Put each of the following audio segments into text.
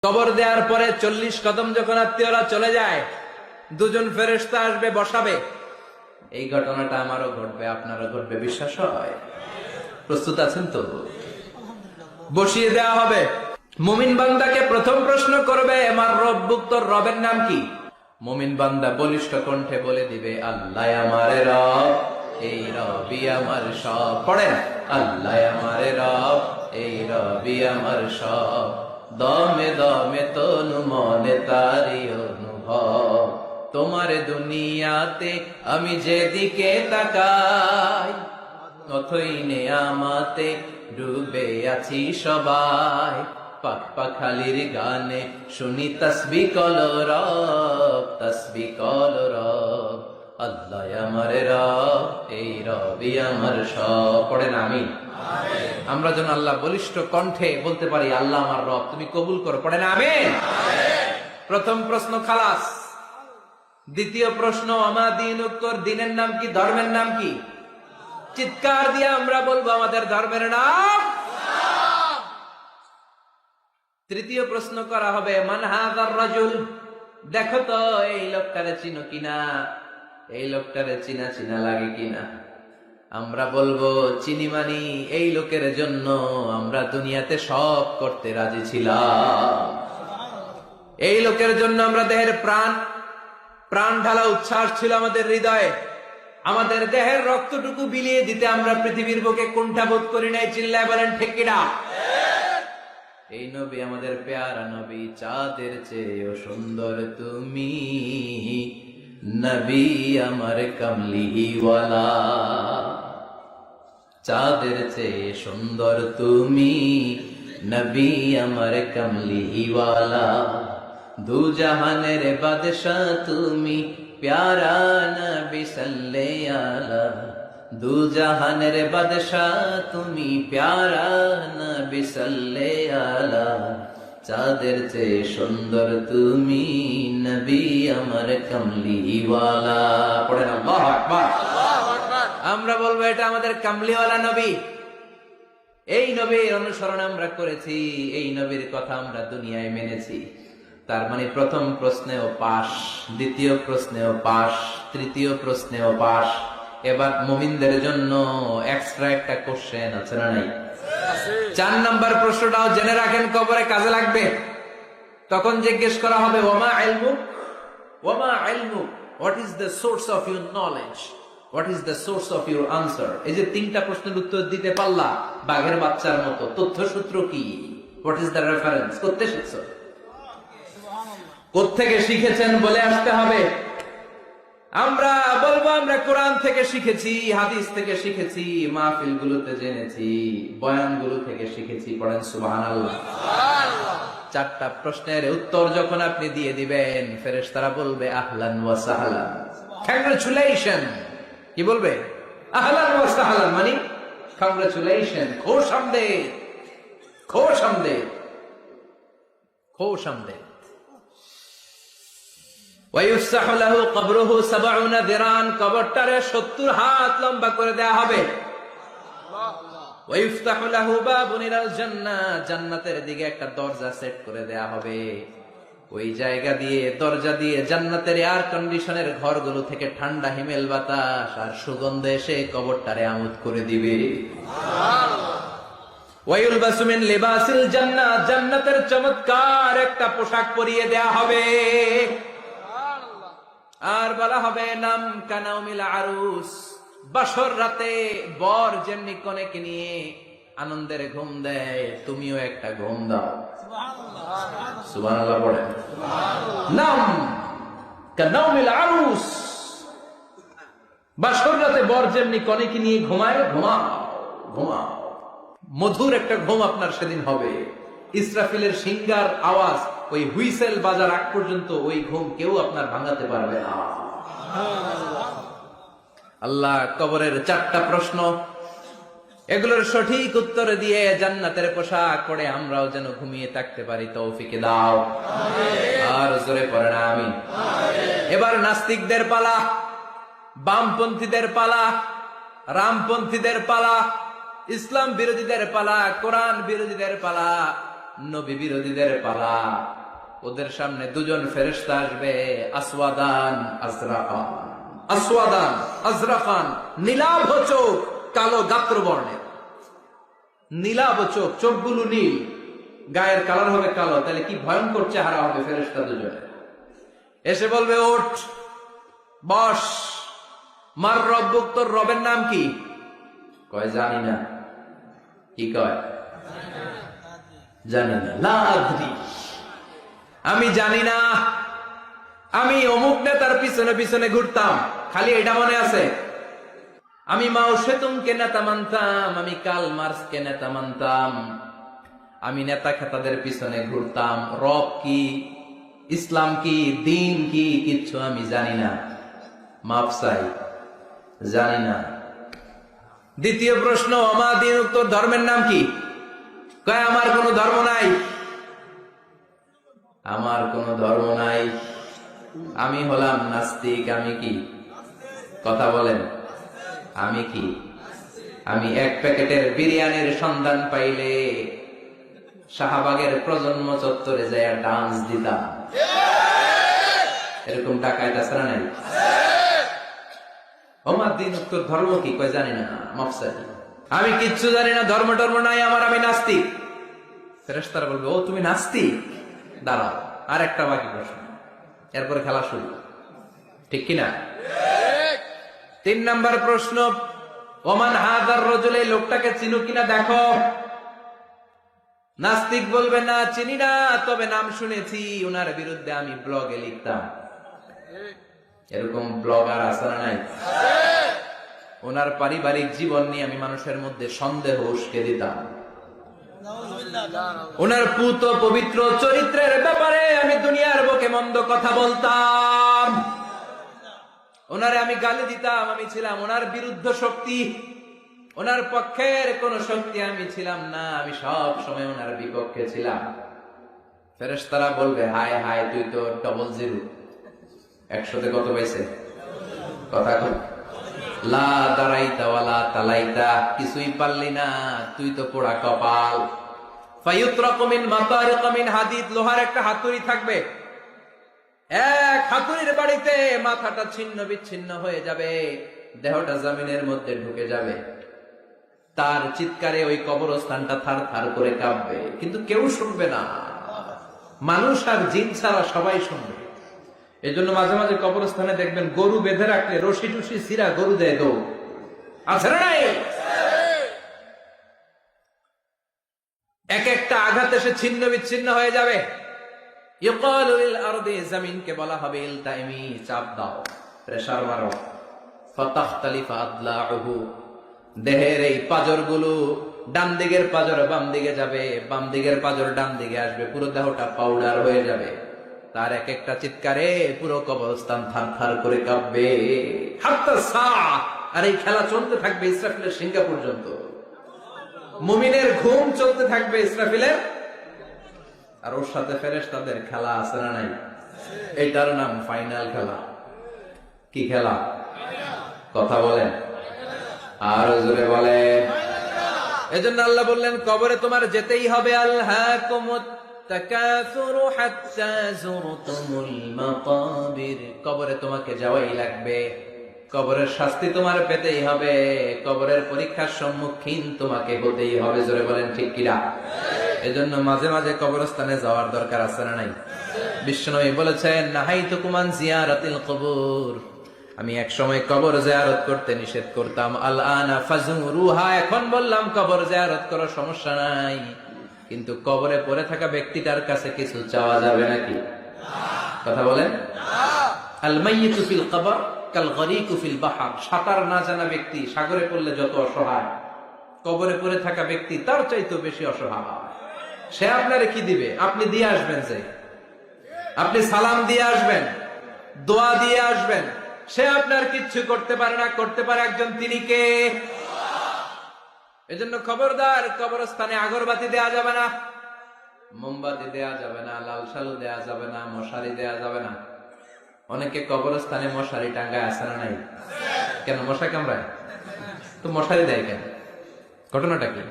কবর দেওয়ার পরে 40 কদম যখন আত্মীয়রা চলে যায়, দুজন ফেরেশতা আসবে, বসাবে। এই ঘটনাটা আমারও ঘটবে, আপনারও ঘটবে, বিশ্বাস হয়? প্রস্তুত আছেন তো? বসিয়ে দেওয়া হবে। মুমিন বান্দাকে প্রথম প্রশ্ন করবে, আমার রব্বুক, তোর রবের নাম কি? মুমিন বান্দা বলিষ্ঠ কণ্ঠে বলে দিবে, আল্লাহ আমার রব, এই রবি আমার সব। পড়েন, আল্লাহ আমার রব, এই রবি আমার সব। দমে দমে তনু মনে তারি অনুভব। তোমার দুনিয়াতে আমি যেদিকে তাকাই, অথই নেয়ামতে ডুবে আছি সবাই। পাক পাখালির গানে শুনি তসবিহ কলরব, তসবিহ কলরব। আল্লাহ আমার রব, এই রবি আমার সব। পড়েন আমিন। আমরা যেন আল্লাহ বলিষ্ঠ কণ্ঠে বলতে পারি, আল্লাহ আমার রব, তুমি কবুল করো। পড়েন আমিন। প্রথম প্রশ্ন খালাস। দ্বিতীয় প্রশ্ন, আমা দীনুক, তোর দিনের নাম কি, ধর্মের নাম কি? চিৎকার দিয়ে আমরা বলবো, আমাদের ধর্মের নাম। তৃতীয় প্রশ্ন করা হবে, মান হাযার রাজুল, দেখো তো এই লোকটারে চিনো কিনা, এই লোকটারে চিনা চিনা লাগে কিনা। আমরা বলবো, চিনি মানি, এই লোকের জন্য আমরা দুনিয়াতে সব করতে রাজি ছিলাম। এই লোকের জন্য আমরা দেহের প্রাণ ঢালা উচ্ছ্বাস ছিল আমাদের হৃদয়ে। আমাদের দেহের রক্তটুকু বিলিয়ে দিতে আমরা পৃথিবীর বুকে কুণ্ঠাবোধ করি নাই। চিল্লায় বলেন ঠিক কিনা? এই নবী আমাদের পেয়ারা নবী, চাঁদের চেয়েও সুন্দর তুমি নবী আমার কামলিওয়ালা। চাঁদের চেয়ে সুন্দর তুমি নবী আমার কামলিওয়ালা। দু জাহানের বাদশাহ তুমি প্যারা নবী সাল্লাল্লাহু আলা। দু জাহানের বাদশাহ তুমি প্যারা নবী সাল্লাল্লাহু আলা। চাঁদের চেয়ে সুন্দর তুমি নবী আমার কামলিওয়ালা। পড়েন আল্লাহু আকবার। আমরা বলবো, এটা আমাদের কামলিওয়ালা নবী। এই নবীর অনুসরণ আমরা করেছি, এই নবীর কথা আমরা দুনিয়ায় মেনেছি। তার মানে প্রথম প্রশ্নেও পাস, দ্বিতীয় প্রশ্নেও পাস, তৃতীয় প্রশ্নেও পাস। এবার মুমিনদের জন্য এক্সট্রা একটা কোশ্চেন আছে না নাই? 4 নাম্বার প্রশ্নটাও জেনে রাখেন, কবরে কাজে লাগবে। তখন জিজ্ঞেস করা হবে, ওমা ইলমুক, ওমা ইলমুক, what is the source of your knowledge, what is the source of your answer. এই যে 3টা প্রশ্নের উত্তর দিতে পারলা বাঘের বাচ্চার মতো, তথ্যসূত্র কি, হোয়াট ইজ দ্য রেফারেন্স, করতে শিখছো, কোত্থেকে শিখেছেন বলে আসতে হবে। আমরা বলবো, আমরা কোরআন থেকে শিখেছি, হাদিস থেকে শিখেছি, মাহফিল গুলোতে জেনেছি, বয়ান গুলো থেকে শিখেছি। পড়েন সুবহানাল্লাহ। 4টা প্রশ্নের উত্তর যখন আপনি দিয়ে দিবেন, ফেরেশতারা বলবে আহলান ওয়া সাহলান, কংগ্রাচুলেশন। কি বলবে? আহলান ওয়া সাহলান, মানে কংগ্রাচুলেশন, খোশ আমদেদ, খোশ আমদেদ, খোশ আমদেদ। ওয়ায়ুফসাহু লাহু কবরুহু 70 যিরান, কবরটারে 70 হাত লম্বা করে দেয়া হবে। ওয়ায়ুফতাহু লাহু বাবুন ইলাল জান্নাহ, জান্নাতের দিকে একটা দরজা সেট করে দেয়া হবে। ওই জায়গা দিয়ে, দরজা দিয়ে জান্নাতের এয়ার কন্ডিশনের ঘরগুলো থেকে ঠান্ডা হিমেল বাতাস আর সুগন্ধ এসে কবরটারে আমোদ করে দিবে। সুবহানাল্লাহ। ওয়ায়ুলবাসু মিন লিবাসিল জান্নাহ, জান্নাতের চমৎকার একটা পোশাক পরিয়ে দেয়া হবে। আর বলা হবে, নাম কানাউমিল আরুস, বাসর রাতে বর যেমনি কনেকে নিয়ে আনন্দের ঘুম দেয়, তুমিও একটা ঘুম দাও। সুবহানাল্লাহ পড়েন। নাম কানাউমিল আরুস, বাসর রাতে বর যেমনি কনেকে নিয়ে ঘুমায়, ঘুমাও ঘুমাও। মধুর একটা ঘুম আপনার সেদিন হবে। ইসরাফিলের সিঙ্গার আওয়াজ, ওই হুইসেল বাজার আগ পর্যন্ত ওই ঘুম কেউ আপনার ভাঙাতে পারবে না। আল্লাহ কবরের 4টা প্রশ্ন, এগুলোর সঠিক উত্তর দিয়ে জান্নাতের পোশাক পরে আমরাও যেন ঘুমিয়ে থাকতে পারি, তৌফিক দাও। আর জোরে পড়েন আমিন। এবার নাস্তিকদের পালা, বামপন্থীদের পালা, রামপন্থীদের পালা, ইসলাম বিরোধীদের পালা, কোরআন বিরোধীদের পালা। নবী বিরোধীদের পালা। ওদের সামনে দুজন ফেরেশতা আসবে, আসওয়াদান আজরাকান, আসওয়াদান আজরাকান, নীলাভ চোখ, কালো গাত্র বর্ণের। নীলাভ চোখ, চোখগুলো নীল, গায়ের কালার হবে কালো। তাহলে কি ভয়ঙ্কর চেহারা হবে ফেরেশতা দুজনে। এসে বলবে, ওঠ, বস, মার রব্বুক, তোর রবের নাম কি? কয় জানি না। কি কয়? জানি না। লা আদরি, আমি জানি না। আমি অমুক নেতার পিছনে পিছনে ঘুরতাম, খালি এটা মনে আছে। আমি মাও সেতুমকে নেতা মানতাম, আমি কার্ল মার্কসকে নেতা মানতাম, আমি নেতা খেতাদের পিছনে ঘুরতাম। রব কি, ইসলাম কি, দিন কি, কিচ্ছু আমি জানি না। মাফ চাই, জানি না। দ্বিতীয় প্রশ্ন, আমা দিন, তোর ধর্মের নাম কি? কয় আমার কোনো ধর্ম নাই, আমার কোনো ধর্ম নাই, আমি হলাম নাস্তিক। আমি কি? কথা বলেন, আমি কি? আমি এক প্যাকেটের বিরিয়ানির সন্ধান পাইলে শাহবাগের প্রজন্ম চত্বরে যায় ডান্স দিতাম। এরকম টাকায় তাছাড়া নাই। আমার দিন, উত্তর ধর্ম কি? কয় জানি না, মফসাই, আমি কিচ্ছু জানি না, ধর্ম টর্ম নাই আমার, আমি নাস্তিক। ফেরেশতারা বলবে, ও তুমি নাস্তিক, দাঁড়াও, আর একটা বাকি প্রশ্ন, এরপরে খেলা শুরু। ঠিক কিনা? 3 নাম্বার প্রশ্ন, ওমান হাদার রাজুল, এই লোকটাকে চিনো কিনা দেখো। নাস্তিক বলবে, না চিনি না, তবে নাম শুনেছি, ওনার বিরুদ্ধে আমি ব্লগে লিখতাম। এরকম ব্লগার আছে না নাই? ওনার পারিবারিক জীবন নিয়ে আমি মানুষের মধ্যে সন্দেহ উস্কে দিতাম। ওনার পুত পবিত্র চরিত্রের ব্যাপারে আমি দুনিয়ার বুকে মন্দ কথা বলতাম। ওনারে আমি গালি দিতাম। আমি ছিলাম ওনার বিরুদ্ধ শক্তি, ওনার পক্ষের কোন শক্তি আমি ছিলাম না, আমি সব সময় ওনার বিপক্ষে ছিলাম। ফেরেশতারা বলবে, হায় হায়, তুই তো ডবল জিরো। 100তে কত পাইছে? কথা কর। লা দারাইতা ওয়ালা তালাইতা, কিছুই পারলি না, তুই তো পোড়া কপাল। ফায়ুতরাকু মিন মাতারিক মিন হাদিদ, লোহার একটা হাতুড়ি থাকবে, এক হাতুড়ির বাড়িতে মাথাটা ছিন্ন বিচ্ছিন্ন হয়ে যাবে, দেহটা জমিনের মধ্যে ঢুকে যাবে। তার চিৎকারে ওই কবরস্থানটা থার থার করে কাঁপবে, কিন্তু কেউ শুনবে না। মানুষ আর জিন ছাড়া সবাই শুনবে। এই জন্য মাঝে মাঝে কবরস্থানে দেখবেন গরু বেঁধে রাখলে রশি টুসি সিরা গরু দেয় দৌড়। আছে না নাই? এক একটা আঘাত এসে ছিন্ন বিচ্ছিন্ন হয়ে যাবে। ইউকালু লিল আরদি, জমিনকে বলা হবে, ইলতাইমি, চাপ দাও, প্রেসার মারো। ফাতাখতালিফা আদলাউহু, দেহের এই পাজরগুলো, ডান দিকের পাজর বাম দিকে যাবে, বাম দিকের পাজর ডান দিকে আসবে, পুরো দেহটা পাউডার হয়ে যাবে। তার এক একটা চিৎকারে পুরো কবরস্থান থার থার করে কাঁপবে। হাত্তা সাআ, আর এই খেলা চলতে থাকবে ইসরাফিলের সিংহা পর্যন্ত। মুমিনের ঘুম চলতে থাকবে ইসরাফিলের, আর ওর সাথে ফেরেশতাদের খেলা আছে না নাই? এটার নাম ফাইনাল খেলা। কি খেলা? কথা বলেন, আর জোরে বলে। এজন্য আল্লাহ বললেন, কবরে তোমার যেতেই হবে। আলহাকুমুত তাকাসুরু হাত্তা যুরতুমুল মাকাবির, কবরে তোমাকে যাওয়াই লাগবে। কবরের শাস্তি তোমার পেতেই হবে, কবরের পরীক্ষার সম্মুখীন তোমাকে হতেই হবে। জোরে বলেন ঠিক কিনা? এজন্য মাঝে মাঝে কবরস্থানে যাওয়ার দরকার আছে না নাই? বিশ্বনবী বলেছেন, নাহাইতুকুম আন জিয়ারাতিল কবুর, আমি এক সময় কবর জিয়ারত করতে নিষেধ করতাম। আল আনা ফাজুরুহা, এখন বললাম কবর জিয়ারত করার সমস্যা নাই, কিন্তু কবরে পড়ে থাকা ব্যক্তিটার কাছে কিছু চাওয়া যাবে নাকি? কথা বলেন। আল মাইয়িতু ফিল কবর কাল গরিকু ফিল বাহর, সাঁতার না জানা ব্যক্তি সাগরে পড়লে যত অসহায়, কবরে পড়ে থাকা ব্যক্তি তার চাইতে বেশি অসহায়। সে আপনারে কি দিবে? আপনি দিয়ে আসবেন, যে আপনি সালাম দিয়ে আসবেন, দোয়া দিয়ে আসবেন, সে আপনার কিচ্ছু করতে পারে না। করতে পারে একজন, তিনি কে? এজন্য খবরদার, কবরস্থানে আগরবাতি দেয়া যাবে না, মোমবাতি দেয়া যাবে না, লাল সালু দেয়া যাবে না, মশারি দেয়া যাবে না। অনেকে কবরস্থানে মশারি টাঙ্গায়, আছে না নাই? কেন? মশা কামড়ায় তো মশারি দেয় কেন? ঘটনাটা কি?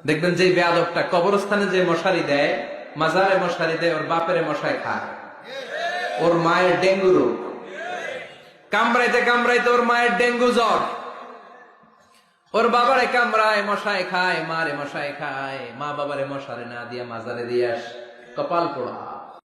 দেখবেন যে বেয়াদবটা কবরস্থানে যে মশারি দেয়, মাজারে মশারি দেয়, ওর বাপের মশাই খায়, ওর মায়ের ডেঙ্গু রোগ, কামড়াইতে কামড়াইতে ওর মায়ের ডেঙ্গু জ্বর, ওর বাবারে কামড়ায় মশাই খায়, মারে মশাই খায়, মা বাবারে মশারে না দিয়া মাজারে দিয়ে আস, কপাল পোড়া।